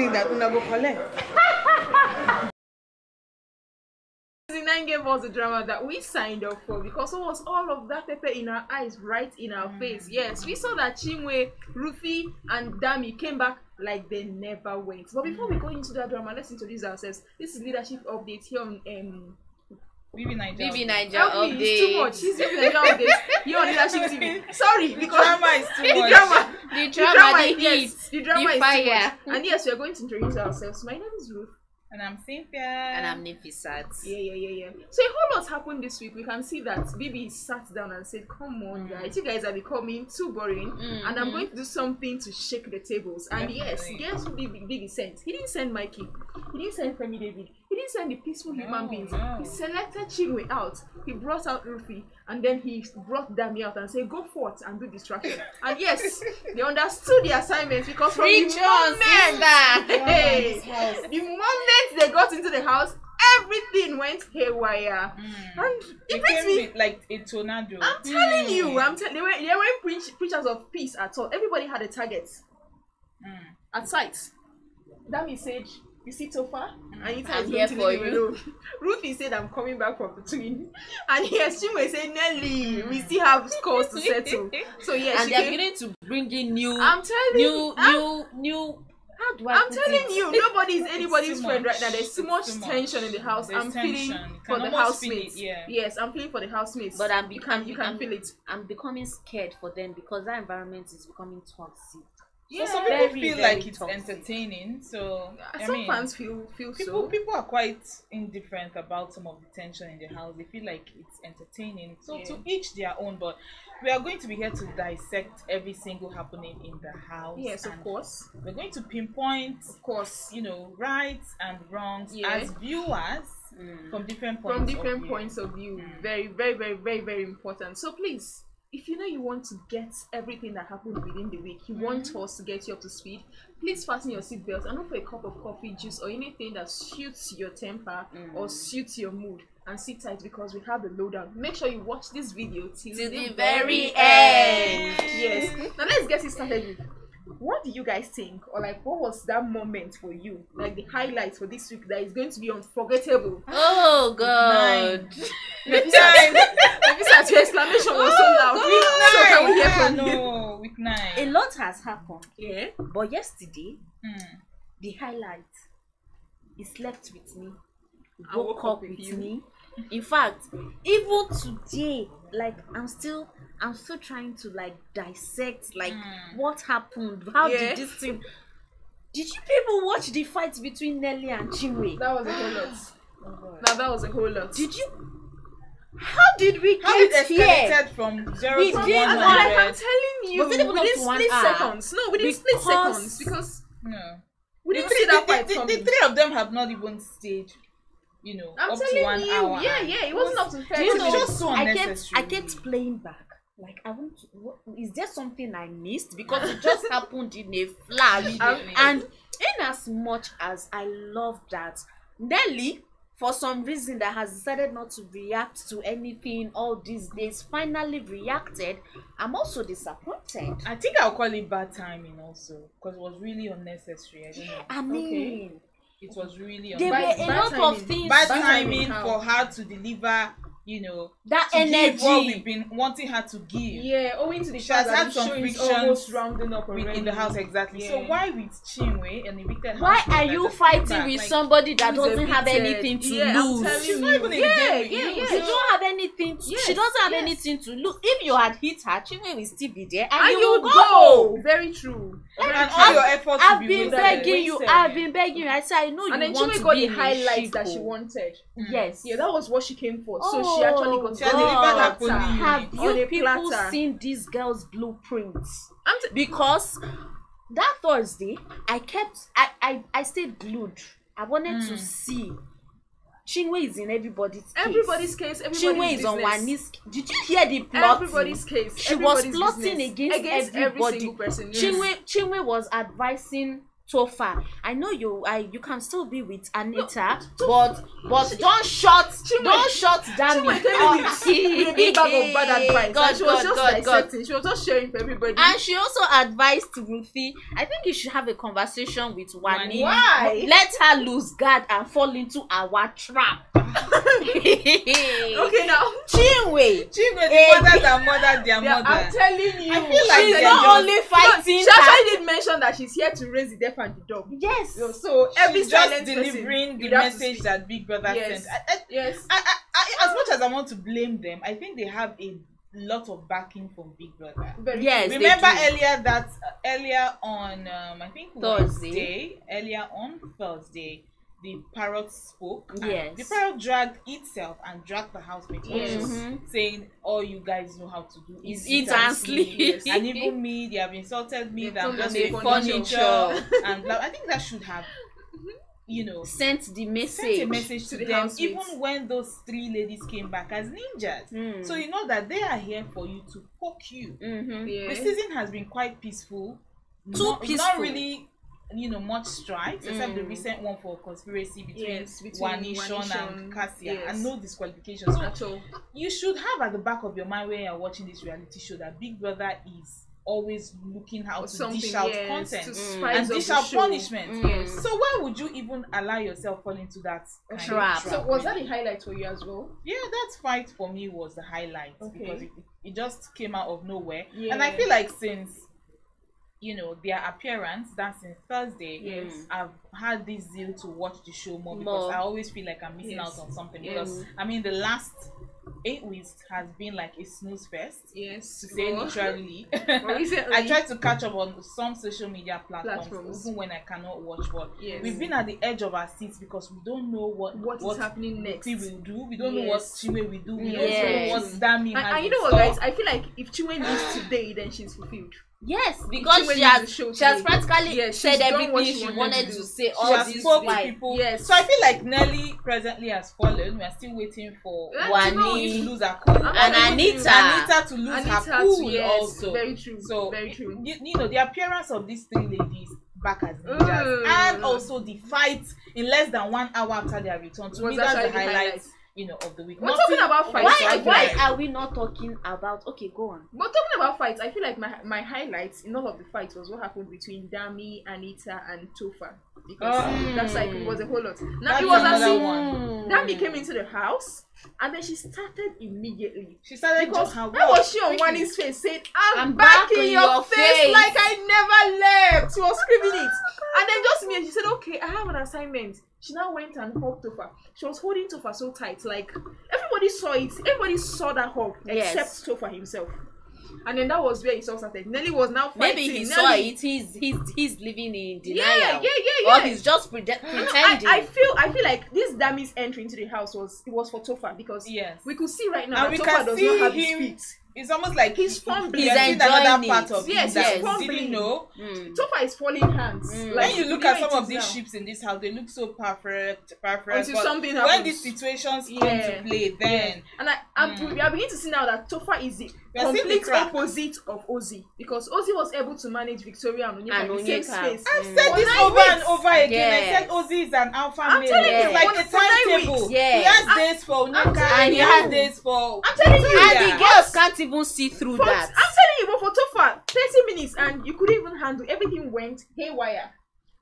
thing that una go collect. 9 gave us the drama that we signed up for because what was all of that pepper in our eyes, right in our face? Yes, we saw that Chinwe, Ruthie, and Dami came back like they never went. But before we go into that drama, let's introduce ourselves. This is leadership update here on BBNaija update. It's too much. She's BBNaija update here on leadership TV. Sorry, because the drama is too much. The drama, the yes, the drama is fire. too much. And yes, we are going to introduce ourselves. My name is Ruth. And I'm Cynthia. And I'm Nefisat. Yeah. So a whole lot happened this week. We can see that Bibi sat down and said, come on guys, you guys are becoming too boring and I'm going to do something to shake the tables. And yes, guess who Bibi sent? He didn't send Mikey. He didn't send Femi David. He didn't send the peaceful human beings. He selected Chinwe out. He brought out Ruthie and then he brought Dami out and said, go forth and do distraction. And yes, they understood the assignment because from the moment they got into the house, everything went haywire. And it brings me like a tornado. I'm telling you, they weren't preachers of peace at all. Everybody had a target at sight. Dami said, you see Tofa? And you I'm here for you. Ruthie said, I'm coming back from the twin. And yes, Chinwe said, Nelly, we still have scores to settle. So yes, and they're beginning to bring in new. I'm telling you, How do I I'm telling you, nobody is anybody's friend right now. There's too much tension in the house. I'm feeling for the housemates. Yes, I'm feeling for the housemates. But you can feel it. I'm becoming scared for them because that environment is becoming toxic. Yeah, some people feel like it's entertaining. So some fans feel so. People are quite indifferent about some of the tension in the house. They feel like it's entertaining. So to each their own. But we are going to be here to dissect every single happening in the house. Yes, of course. We're going to pinpoint, of course, rights and wrongs as viewers from different points of view. Very, very, very, very, very important. So please, if you know you want to get everything that happened within the week, you want us to get you up to speed, please fasten your seatbelt and look for a cup of coffee, juice, or anything that suits your temper or suits your mood. And sit tight because we have the lowdown. Make sure you watch this video till the very end. Yes. Now let's get it started with, what do you guys think? Or like, what was that moment for you? Like the highlights for this week that is going to be unforgettable. Oh God. Nefisat, your exclamation was so loud. So can we hear from you? Week 9. A lot has happened. Yeah. But yesterday, the highlight, he slept with me. Woke up with me. In fact, even today, like I'm still trying to like dissect like what happened. How did this thing? Did you people watch the fight between Nelly and Chinwe? That was a whole lot. Now that was a whole lot. Did you? How did we get here? From 0 we to 100. Like I'm telling you, was it even within up to 1 split hour? seconds. No, within split seconds because we didn't see that fight coming. The 3 of them have not even stayed. I'm up telling to 1 hour. Yeah, it wasn't up to 30 It was minutes. just so unnecessary. I kept playing back. Like I want to. Is there something I missed? Because it just happened in a flash. And in as much as I love that, Nelly, for some reason that has decided not to react to anything all these days, finally reacted. I'm also disappointed. I think I'll call it bad timing also because it was really unnecessary. I don't know. I mean, it was really there were a lot of things. Bad timing for her to deliver, that to energy. give what we've been wanting her to give. Yeah, owing to the she has had some frictions rounding up in the house, exactly. So why with Chinwe and evicted? Why are you fighting with somebody that doesn't have anything to lose? She's not even in the game. She don't have anything. She doesn't have anything to lose. If you had hit her, Chinwe will still be there, and you will go. Very true. And all your efforts. I've been begging you. I said, I know you want to be. And then Chinwe got the highlights that she wanted. Yes. Yeah, that was what she came for. So she actually got Have you people seen this girl's blueprints? Because that Thursday, I stayed glued. I wanted to see. Chinwe is in everybody's case. Chinwe is on Wanni's. Did you hear the plot? Everybody's case. She was plotting against every everybody. single person. Chinwe was advising Topher. I know you can still be with Anita, but don't shut Dami. A big bag of bad advice. She was just accepting. She was just sharing for everybody. And she also advised Ruthie, I think you should have a conversation with Wanni. Why? Let her lose guard and fall into our trap. Okay, now Chinwe, the mother that murdered their mother. I'm telling you, I feel like she's not only fighting. She actually did mention that she's here to raise the deaf and the dumb. Yes. So every she's just silent delivering the person, message that Big Brother sent. Yes. As much as I want to blame them, I think they have a lot of backing from Big Brother. Yes. Remember earlier on I think Thursday, the parrot spoke. Yes. The parrot dragged itself and dragged the housemate, saying all you guys know how to do is eat and sleep. Yes. And even me, they have insulted me that I'm just a furniture. And I think that should have sent a message to them, even when those 3 ladies came back as ninjas. So you know that they are here for you to poke you. The season has been quite peaceful. Not really much strikes, except the recent one for conspiracy between Wanni, Sean and Cassia, and no disqualification. So you should have at the back of your mind when you're watching this reality show that Big Brother is always looking how to dish out content and dish out punishment. So why would you even allow yourself fall into that trap? So was that the highlight for you as well? Yeah, that fight for me was the highlight because it just came out of nowhere. And I feel like since their appearance, that's since Thursday, I've had this zeal to watch the show more because I always feel like I'm missing out on something. Because the last 8 weeks has been like a snooze fest, to say literally. I tried to catch up on some social media platforms even when I cannot watch, but we've been at the edge of our seats because we don't know what is happening next. We will do. We don't know what Chinwe will do. We don't know what Dami has. And you know what, guys? I feel like if Chinwe leaves today, then she's fulfilled. Yes, because she has practically said everything she wanted to say. All these people. So I feel like Nelly presently has fallen. We are still waiting for Wanni to lose her cool and Anita to lose her cool also. Very true. So very true. The appearance of these 3 ladies back as ninjas and also the fight in less than 1 hour after their return. To me, that's the highlight. Of the week. We're talking about fights. Why are we not talking about? Okay, go on. But talking about fights, I feel like my highlights in all of the fights was what happened between Dami, Anita, and Topher. Because that's like it was a whole lot. Now it was as if Dami came into the house and then she started immediately. Because how was she on Wanni's face saying, I'm back in your face like I never left. She was screaming it. And then just me, and she said, okay, I have an assignment. She now went and hugged Topher. She was holding Topher so tight, like everybody saw it. Everybody saw that hug except Topher himself. And then that was where it all started. Nelly was now fighting. Maybe he saw it. He's living in denial. Yeah. Or he's just pretending. I feel like this Dami's entry into the house was for Topher because we could see right now that Topher does not have his feet. It's almost like he's fumbling. He's enjoying part of yes, that fumbling. Didn't know. Topher is falling hands. Like, when you look at some of these ships in this house, they look so perfect. Until something happens. When these situations come to play, then and we are beginning to see now that Topher is the complete opposite of Ozzy, because Ozzy was able to manage Victoria and Onyeka in the same space. I've said this over and over again. I said Ozzy is an alpha male. It's like a timetable. He has days for Onyeka and he has days for. I'm telling you, and the girls can't even see through that. I'm telling you, but for Topher, 30 minutes and you couldn't even handle. Everything went haywire.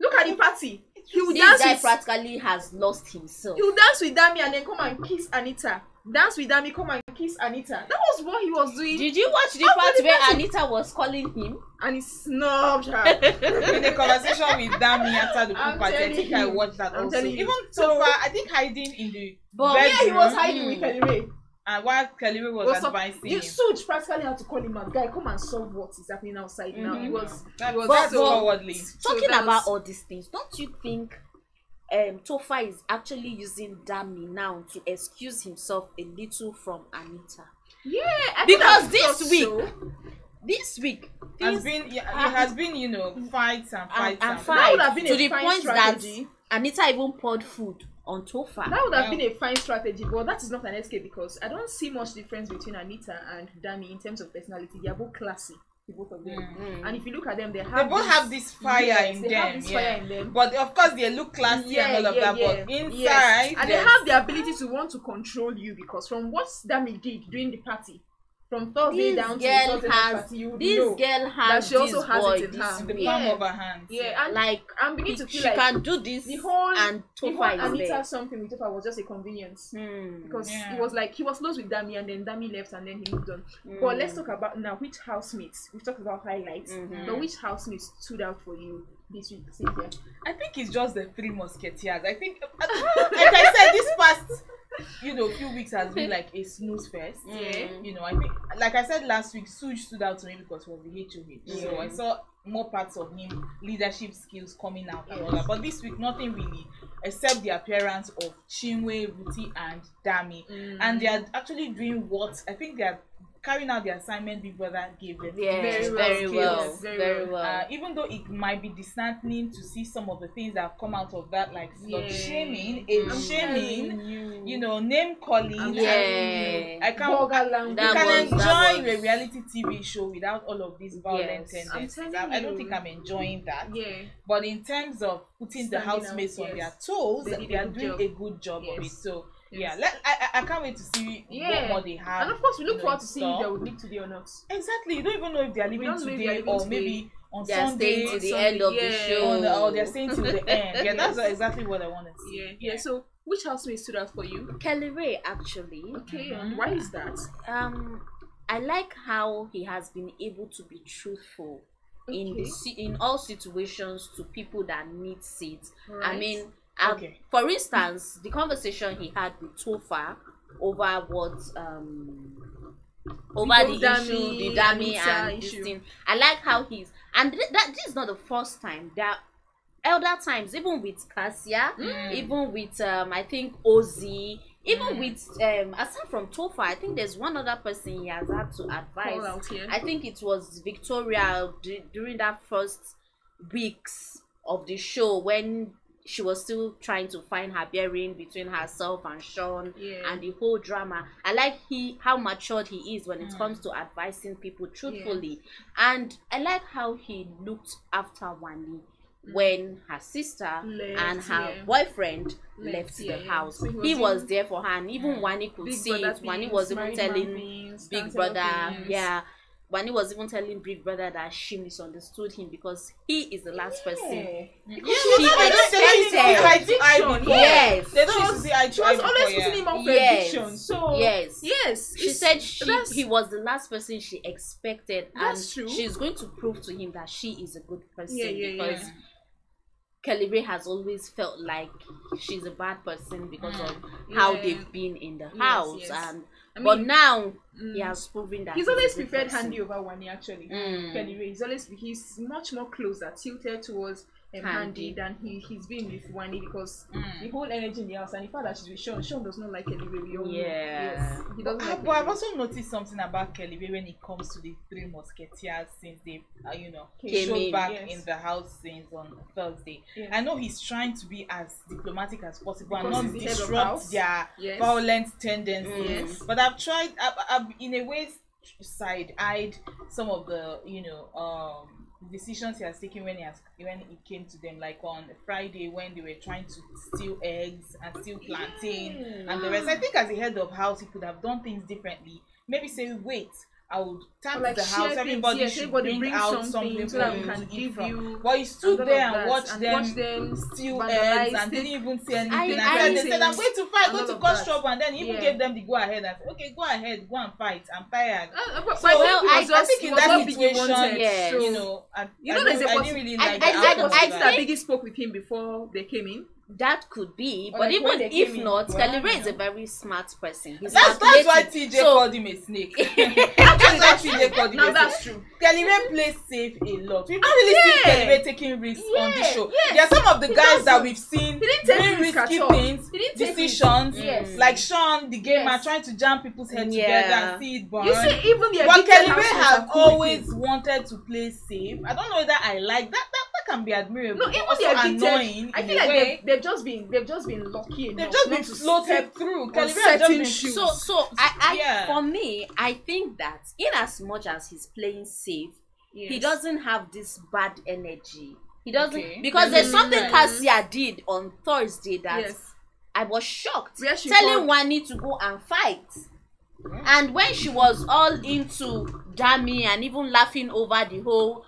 Look at the party. This guy practically has lost himself. He would dance with Dami and then come and kiss Anita. Dance with Dami, come and kiss Anita. That was what he was doing. Did you watch the part where Anita was calling him? And he snubbed her. In the conversation with Dami after the pool party, I think I watched that also. Even so far, I think hiding in the bedroom. Yeah, he was hiding with Kelly Ray. And while Kelly Ray was advising him. Suj practically had to call him out. Guy, come and solve what is happening outside now. He was forwardly. Talking about all these things, don't you think Topher is actually using Dami now to excuse himself a little from Anita? Yeah, because this week it has been fights and fights that would have been to a the fine point strategy. that Anita even poured food on Topher. That would have been a fine strategy, but that is not an escape because I don't see much difference between Anita and Dami in terms of personality. They are both classy. the both of them. And if you look at them, they both have this fire in them. But of course, they look classy and all of that. But inside, and they have the ability to want to control you, because from what Dami did during the party, from Thursday down to Thursday party, you know that she also has it in her, the palm of her hand. Yeah, and like I'm beginning to feel she like can do this. The whole Tofa Anita something with Tofa was just a convenience, because it was like he was close with Dami, and then Dami left, and then he moved on. But let's talk about now which housemates. We've talked about highlights, but which housemates stood out for you this week, Cynthia? I think it's just the Three Musketeers. I think, like I said, this past few weeks has been like a snooze fest. I think, like I said last week, Suj stood out to me because he was the HOH. So I saw more parts of him, leadership skills coming out and all that. But this week, nothing really, except the appearance of Chinwe, Ruthie, and Dami. And they are actually doing what I think they are carrying out the assignment Big Brother gave them. Very well. Even though it might be disheartening to see some of the things that have come out of that, like shaming, shaming, name calling. I can't. You can enjoy a reality TV show without all of these violent tendencies. I don't think I'm enjoying that. But in terms of putting the housemates on their toes, they are doing a good job of it. So. I can't wait to see what more they have. And of course, we look forward to seeing if they will leave today or not. Exactly. You don't even know if they are leaving today or maybe on Sunday to the end of the show. Or they're staying till the end. Yeah, that's exactly what I want to see. Yeah. So, which housemate stood out for you? Kelly Ray, actually. Okay, and why is that? I like how he has been able to be truthful in all situations to people that need seats. Right. I mean, for instance, the conversation he had with Tofa over what over the issue, the Dami and this thing. I like how he's, and this is not the first time. There are elder times, even with Cassia, even with I think Ozzy, even with aside from Tofa, I think there's one other person he has had to advise. I think it was Victoria during that first weeks of the show when she was still trying to find her bearing between herself and Sean and the whole drama. I like how matured he is when it comes to advising people truthfully. And I like how he looked after Wanni when her sister and her boyfriend left the house. So he was there for her, and even Wanni could see it. Wanni was even telling Big Brother, Wanni was even telling Big Brother that she misunderstood him because he is the last person she expected. They don't see eye to eye. She was always putting him on eviction. So she said he was the last person she expected, and she's going to prove to him that she is a good person because Kelly Ray has always felt like she's a bad person because of how they've been in the house. But now he has proven that he's always preferred Handy over Wanni. Actually, Kelly Ray, he's much more closer, tilted towards Handy than he's been with Wanni because the whole energy in the house and the fact that she's with Sean does not like Kelly Ray. We all know. He doesn't like but I've also noticed something about Kelly Ray when it comes to the Three Musketeers since they showed back in the house since on Thursday. I know he's trying to be as diplomatic as possible and not disrupt their violent tendencies. But I've tried. I've in a way side-eyed some of the decisions he has taken when it came to them, like on Friday when they were trying to steal eggs and steal plantain and the rest. I think as a head of house he could have done things differently. Maybe say, wait, I would tap the house, everybody should bring out something so that we can give you. But he stood there and watched them steal eggs and didn't even say anything. And they said, I'm going to fight, go to cost shop, and then he even gave them the go ahead and said, okay, go ahead, go and fight, I'm tired. I think in that situation, I didn't really like that Biggie spoke with him before they came in. That could be, but even if not, Kelly Ray is a very smart person. That's why TJ called him a snake. That's why TJ called him a snake. That's true. Kelly Ray plays safe a lot. We've not really seen Kelly Ray taking risks on this show. There are some of the guys that we've seen doing risky things, decisions, like Sean, the gamer, trying to jam people's heads together and see it burn. You see, even the but Kelly Ray has always wanted to play safe. I don't know whether I like that. That can be admirable. No, even also annoying. I feel like they've just been lucky enough. They've just been floated through. So I for me, I think that in as much as he's playing safe, he doesn't have this bad energy. He doesn't because there's something Cassia did on Thursday that I was shocked. Telling Wanni to go and fight. And when she was all into Dami and even laughing over the whole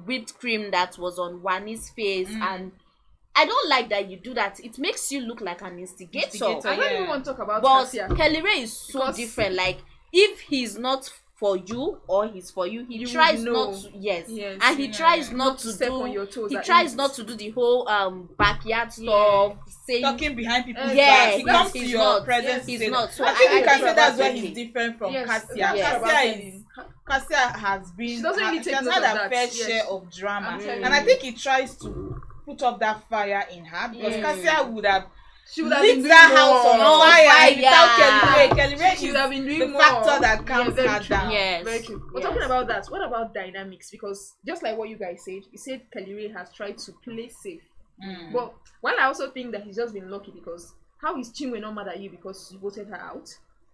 whipped cream that was on Wanni's face, and I don't like that you do that. It makes you look like an instigator. I don't even want to talk about Cassia. Kelly Ray is so different. Like, if he's not for you or he's for you, he tries not to and he tries not to step on your toes. He tries not to do the whole backyard stuff, saying talking behind people's backs. He comes to your presence. He's not. So I think you can say that's why he's different from Cassia. Cassia has been she has had a fair share of drama, and I think he tries to put up that fire in her because Cassia would have lit that house on fire without Kelly Ray. She would have been doing the factor that calms her down. Very true. But talking about that, what about dynamics? Because just like what you guys said, you said Kelly Ray has tried to play safe. But while I also think that he's just been lucky, because how is Chinwe not mad at you because you voted her out?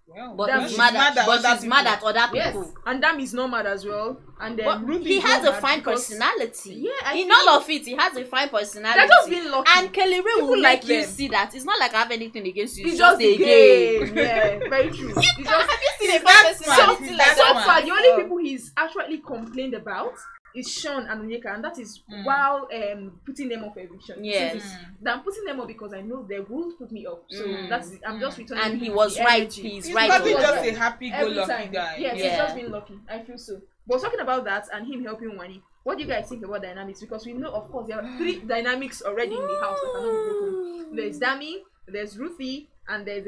Well, but she's mad at other people. And Dami is not mad as well. And then Ruthie, he has a fine personality. In all of it, he has a fine personality. They're just being lucky. And Kelly Ray will like you see that. It's not like I have anything against you. It's just a game. Yeah, very true. Have you seen a personality like so far, the only people he's actually complained about is Sean and Onyeka, and that is while putting them off eviction. Yes. I'm putting them off because I know they will put me up. So that's I'm just returning. And he was right. He's right. He's just a happy-go-lucky guy. Yes, he's just been lucky. I feel so. But talking about that and him helping Wanni, what do you guys think about dynamics? Because we know, of course, there are 3 dynamics already in the house that cannot be broken. There's Dami, there's Ruthie, and there's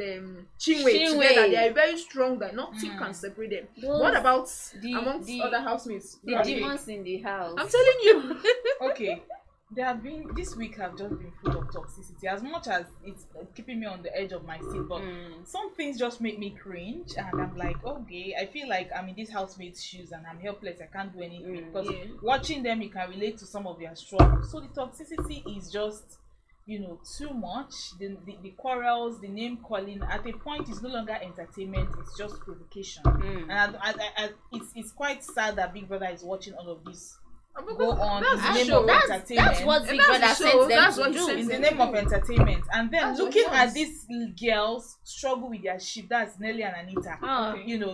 Chinwe. Together, they are very strong. That nothing can separate them. What about amongst other housemates? The demons in the house. I'm telling you. Okay. There have been this week have just been full of toxicity. As much as it's keeping me on the edge of my seat, but some things just make me cringe, and I'm like, okay, I feel like I'm in this housemate's shoes and I'm helpless. I can't do anything because watching them, you can relate to some of their struggles. So the toxicity is just, too much. The quarrels, the name calling. At a point, it's no longer entertainment. It's just provocation. And it's quite sad that Big Brother is watching all of this go on in the name of entertainment. That's what Big Brother sent them to do. In the name of entertainment. And then looking at these girls struggle with their ship, that's Nelly and Anita.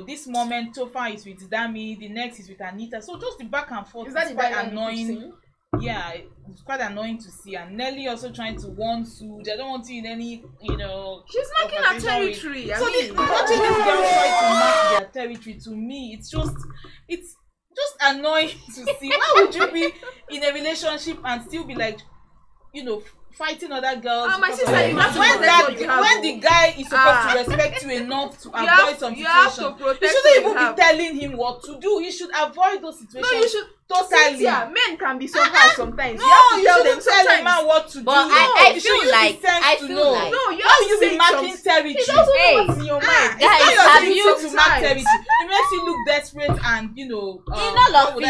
This moment, Tofa is with Dami, the next is with Anita. So just the back and forth is quite annoying. Yeah, it's quite annoying to see. And Nelly also trying to warn Sue. I don't want you in any, she's marking her territory. Watching these girls try to mark their territory, to me, it's just annoying to see. Why would you be in a relationship and still be like, fighting other girls? My sister, when the guy is supposed to respect you enough to avoid some situations, you shouldn't even be telling him what to do. You should avoid those situations. No, you should totally. Men can be somehow sometimes. No, you shouldn't tell a man what to do. But I feel like no, you be marking territory. He doesn't know what's in your mind. Guys, have you to mark territory? It makes you look desperate and in all of it.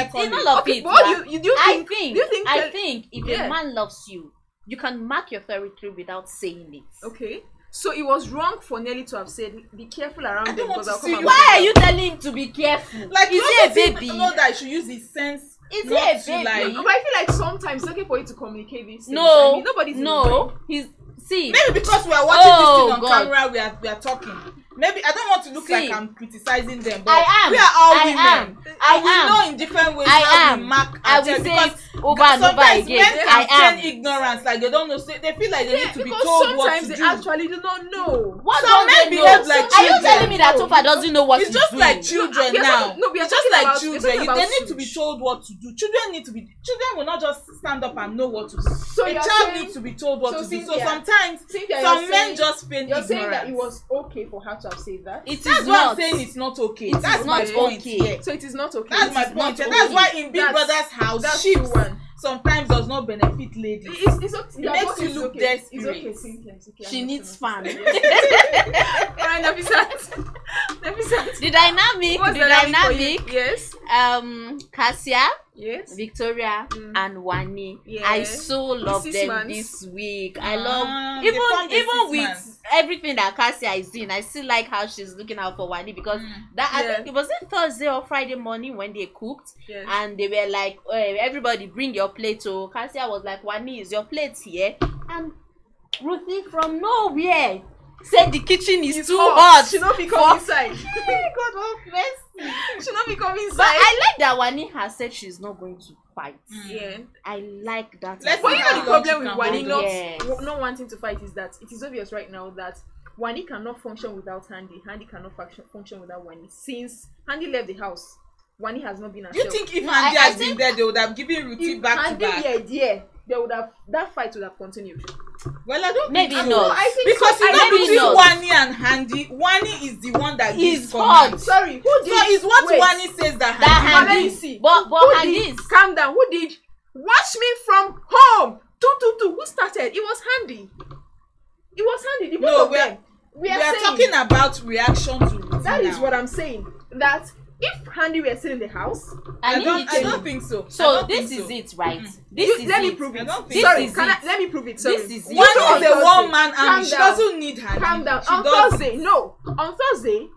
I think if a man loves you, you can mark your territory without saying it. Okay. So it was wrong for Nelly to have said, "Be careful around them." Why are you telling him to be careful? Like, is he a baby? Know that I should use his sense. Is he a baby? But I feel like sometimes it's okay for you to communicate these things. No, nobody's maybe because we are watching this thing on camera, we are talking. Maybe I don't want to look like I'm criticizing them, but we are all women. And we know in different ways how we mark our territory. Because over and over again, I am ignorance, like they don't know. They feel like they need to be told what to do. Sometimes they actually do not know. What some men behave like children. Are you telling me that Tofa doesn't know what to do? It's just like children now. No, it's just like children. They need to be told what to do. Children will not just stand up and know what to do. So a child needs to be told what to do. So sometimes some men just feign ignorance. You're saying that it was okay for her to have said that? That's why I'm saying it's not okay. That's my point. So it is not okay. That's my point. That's why in Big Brother's house, sheep sometimes does not benefit ladies. It's okay. It makes you look desperate. It's okay. It's okay. She needs fun. Alright, Nafisat. The dynamic. Yes. Cassia. Yes. Victoria and Wanni. I so love them this week. I love even with everything that Cassia is doing, I still like how she's looking out for Wanni, because I think it was Thursday or Friday morning when they cooked, and they were like, everybody bring your plate. So Cassia was like, Wanni, is your plate here? And Ruthie from nowhere said the kitchen is too hot. She not be come inside. God of mercy. She not be come inside. But I like that Wanni has said she's not going to fight. Yeah, I like that. But you know the problem with Wanni not wanting to fight is that it is obvious right now that Wanni cannot function without Handy. Handy cannot function without Wanni. Since Handy left the house, Wanni has not been herself. You think if Handy has been there, they would have given Ruthie back to back? They would have, that fight would have continued. Well, I don't maybe think not. so. I think because you know between Wanni and Handy, Wanni is the one that gives hot. Sorry, who did? So it's what Wanni says that Handy. Let me see. But Handy, calm down. Who did? Watch me from home. Two. Who started? It was Handy. It was Handy. The both of them. We are talking about reaction to Ruthie. That is what I'm saying. That if Handy were still in the house, I don't think so. So this is it, right? Let me prove it. Let me prove it. Sorry. This is it. Wanni is a one-man army. She doesn't need Handy. Calm down. On Thursday,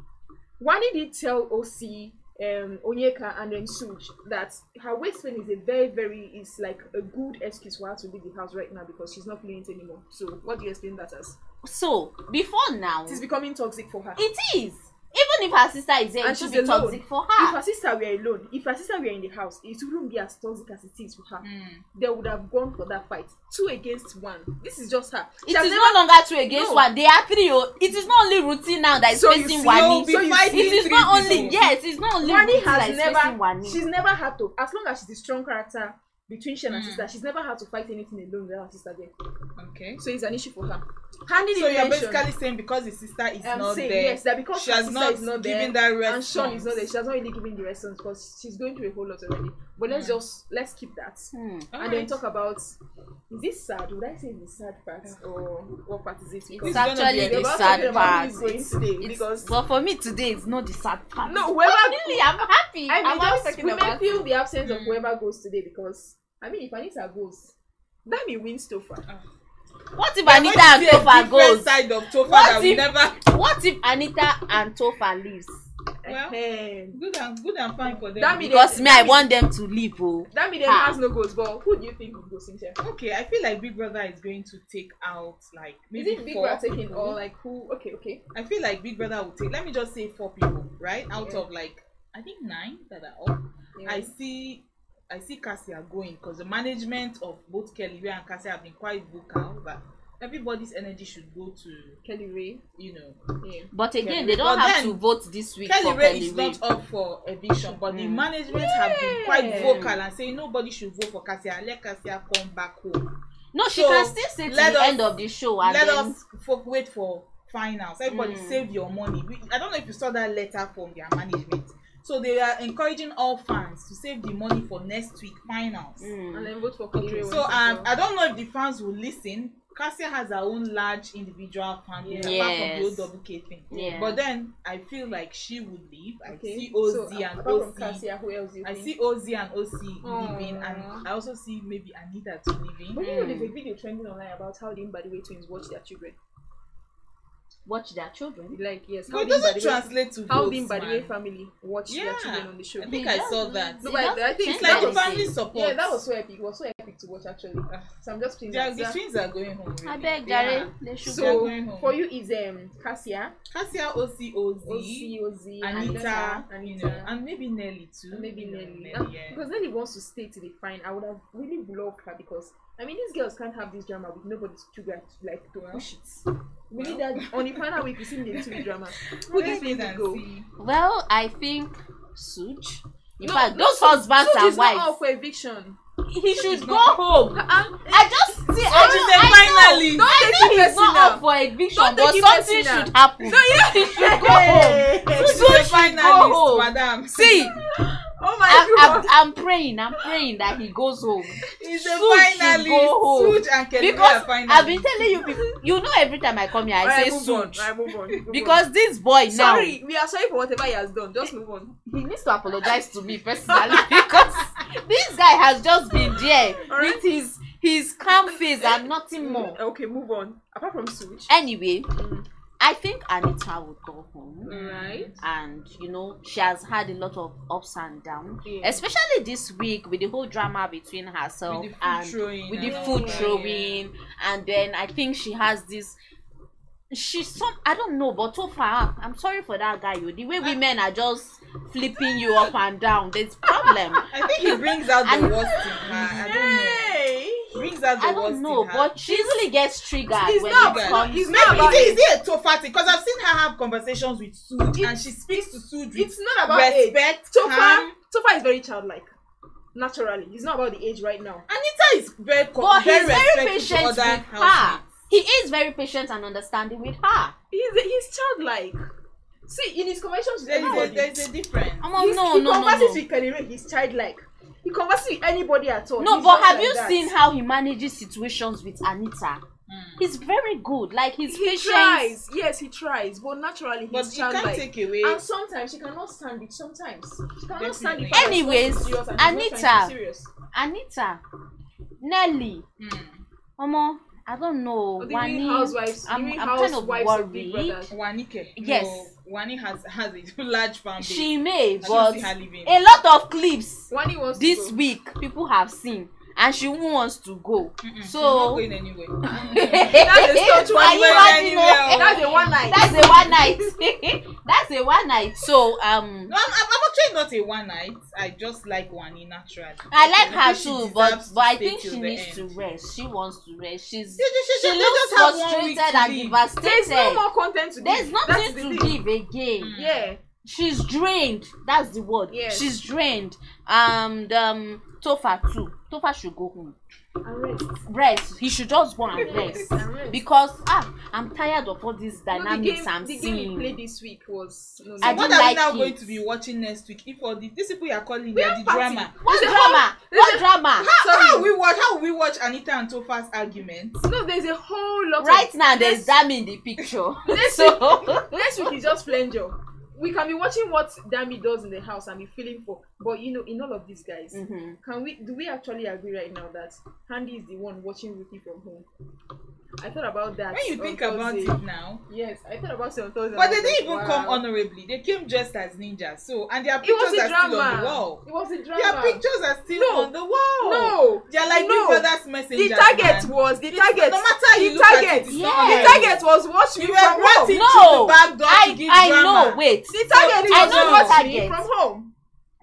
Wanni did tell OC, Onyeka and then Suj that her waist pain is is like a good excuse for her to leave the house right now because she's not feeling it anymore. So what do you explain that as? So before now, it is becoming toxic for her. It is. Even if her sister is there, it should be toxic for her. If her sister were alone, if her sister were in the house, it wouldn't be as toxic as it is for her. They would have gone for that fight. 2 against 1. This is just her. It is no longer 2 against 1. They are 3. It is not only Ruthie now that is facing Wanni. It is not only it's not only Wanni that is facing Wanni. She's never had to, as long as she's a strong character between she and her sister, she's never had to fight anything alone with her sister there. Okay. So it's an issue for her. So you're basically saying because his sister is not there, yes, that because she has not given that response. And Sean is not there, she has not really given the response because she's going through a whole lot already. But let's keep that. And then talk about, is this sad? Would I say the sad part or what part is it? It's actually the sad part. But for me today, it's not the sad part. No, whoever really, I'm happy. Women feel the absence of whoever goes today because if Anita goes, Dami wins so far. What if Anita and Topher goes? Side of Topher what if Anita and Topher leaves? Well, good and fine for them. Because I want them to leave. Dami then has no goals, but who do you think will go, Cynthia? Okay, I feel like Big Brother is going to take out like maybe is it Big Brother taking or like who? Okay. I feel like Big Brother will take. Let me just say 4 people, right? Out of like I think 9 that are up. Yeah. I see Cassia going because the management of both Kelly Ray and Cassia have been quite vocal that everybody's energy should go to Kelly Ray, But again, they don't have to vote this week. Kelly Ray is not up for eviction, but the management have been quite vocal and saying nobody should vote for Cassia. Let Cassia come back home. No, she can still say to the end of the show. And let us wait for finals. Everybody save your money. I don't know if you saw that letter from their management. So they are encouraging all fans to save the money for next week finals. And then vote for Kelly Ray. So I don't know if the fans will listen. Cassia has her own large individual fan apart from the OWK thing. But then I feel like she would leave. I see OZ and OC. Cassia, who else I see OZ and OC leaving, and I also see maybe Anita too leaving. But you know, there's a video trending online about how the Mbadiwe twins watch their children. Watch their children? Like, yes. But it doesn't translate to how the Mbadiwe family watch their children on the show. I think I saw that. No, but I think it's like the family support. Yeah, that was so epic. It was so epic to watch actually. So I'm just pleased. The twins are going home. Really. I beg, Gary. They should go going home. For you is Cassia, OC, Anita, and maybe Nelly too. Maybe Nelly. Because Nelly wants to stay to the fine. I would have really loved her because these girls can't have this drama with nobody to push it. We need that on the final week. We see the TV drama. Who do you think will go? Well, I think Suj. In fact, those husbands and wives. Not up for eviction. He should go home. I just see. Finally. I know he's not up for eviction, but something should happen. He should go home. Suj should go home, madam. See. Oh my God! I'm praying that he goes home. He's a finalist. Suj and Kelly because are finalists. I've been telling you people. You know, every time I come here, I say Suj. Move on. Because this boy now. Sorry, we are sorry for whatever he has done. Just move on. He needs to apologize to me personally because this guy has just been there with his calm face and nothing more. Okay, move on. Apart from Switch. Anyway, I think Anita will go home. Right. And you know, she has had a lot of ups and downs, especially this week with the whole drama between herself and with the food throwing. And then I think she has this. She's some, I don't know, but so far I'm sorry for that guy. The way women are just flipping you up and down, there's problem. I think he brings out the worst in her. I don't know. Brings out the I don't worst know, in her. but she easily gets triggered when not it comes. Is it a Tofa thing? Because I've seen her have conversations with Suj, and she speaks to Suj with it's not about respect. Tofa is very childlike. Naturally, it's not about the age right now. Anita is very patient respectful with to other her. He is very patient and understanding with her. He's childlike. See, in his conversations, there's a difference. He converses with Chinwe, he's childlike. He converses with anybody at all. No, but have you seen how he manages situations with Anita? He's very good. Like he tries. Yes, he tries. But naturally, he's childlike. Can't take away. And sometimes she cannot stand it. Sometimes she cannot stand it. Anyways, Anita, Nelly, I don't know. Wanni, I'm kind of worried. Wanni, yes. No, Wanni has a large fan base. She may, but a lot of clips Wanni wants this week people have seen, and she wants to go. So she's not going anywhere. That's a one night. That's a one night. So I'm actually not a one night. I just like Wanni naturally. I like her too, but I think she needs to rest. She wants to rest. She looks frustrated and devastated. There's no more content to give. There's nothing to give again. Yeah. She's drained. That's the word. Yes. She's drained. Tofa too. Tofa should go home. Rest. He should just go and rest. Because I'm tired of all these dynamics I'm seeing. The game we played this week was. So what are we now going to be watching next week? If all these people you are calling the drama. What drama? How will we watch Anita and Tofa's argument? No, there's a whole lot. Right now, there's Dami in the picture. Next week is just flanger. We can be watching what Dami does in the house and be feeling for, but you know, in all of these guys, do we actually agree right now that Handy is the one watching Ruthie from home? I thought about that. When you think about it now, yes, I thought about it on Thursday. But they didn't even come honorably. They came dressed as ninjas. So, and their pictures are still on the wall. It was a drama. Their pictures are still on the wall. No, they're like Big Brother's messengers. The target was no matter you look at it, the target was watch me from home. No, I know. Wait. The target was watch me from home.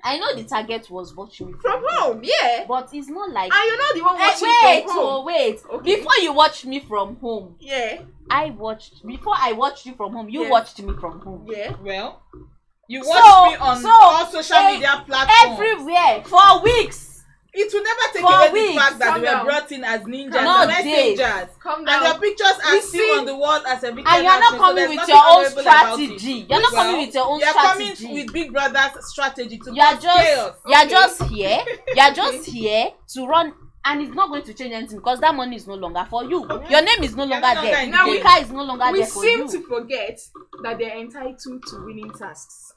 I know the target was watching me from home, yeah. But it's not like. And you're not the one watching from home. Wait. Okay. Before you watched me from home, yeah. Before I watched you from home, you watched me from home. Yeah. Well, you watched me on all social media platforms. Everywhere for weeks. It will never take away the fact that they were brought in as ninjas and messengers. And their pictures are still on the wall as Evictions. And you're not coming with your own strategy. You're not coming with your own strategy. You're coming with Big Brother's strategy to cause chaos. You're just here to run. And it's not going to change anything because that money is no longer for you. Your name is no longer there. Now the car is no longer there for you. We seem to forget that they're entitled to winning tasks.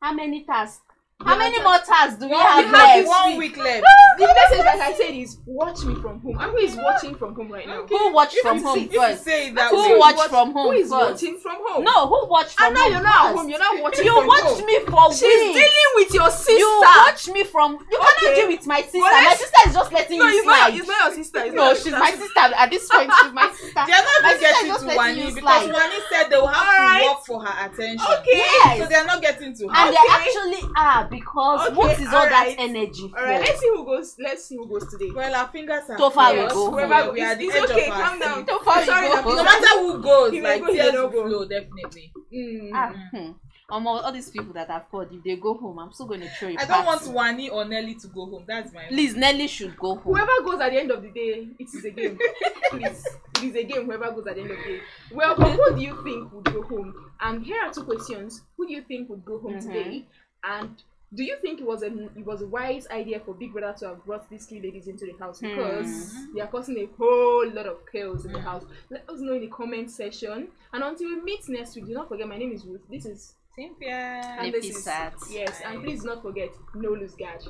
How many tasks? How many more tasks do we have left? 1 week left. The message, like I said, is watch me from home. And who is watching from home right now? Who watched from home first? Who watched from home? Who is watching from home? No, who watched from home? And now you're not at home. You're not watching from home. You watched me for weeks. She's dealing with your sister. You watched me from. You cannot deal with my sister. My sister is just letting you slide. It's not your sister. No, she's my sister. At this point, she's my sister. They're not even getting to Wanni because Wanni said they will have to work for her attention. Okay. So they're not getting to her. And they actually are because what is all that energy for? Alright, let's see who goes today. Well, our fingers are Tofa will go. We are the it's edge okay, of our calm down. No matter who goes, like tears will flow, definitely. All these people that I've called, if they go home, I'm still going to throw it. I don't want Wanni or Nelly to go home. That's my. Please, Nelly should go home. Whoever goes at the end of the day, it is a game. Please, it is a game. Whoever goes at the end of the day. Well, but who do you think would go home? And here are two questions: who do you think would go home today? And do you think it was a wise idea for Big Brother to have brought these three ladies into the house because they are causing a whole lot of chaos in the house? Let us know in the comment section. And until we meet next week, do not forget my name is Ruth. This is Cynthia. And this is yes. And please do not forget, no lose guard.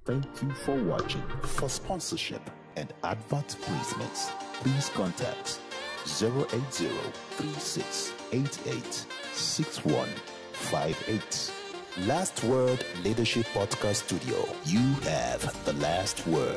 Thank you for watching. For sponsorship, and advert placements, please contact 080-3688-6158. Last Word Leadership Podcast Studio. You have the last word.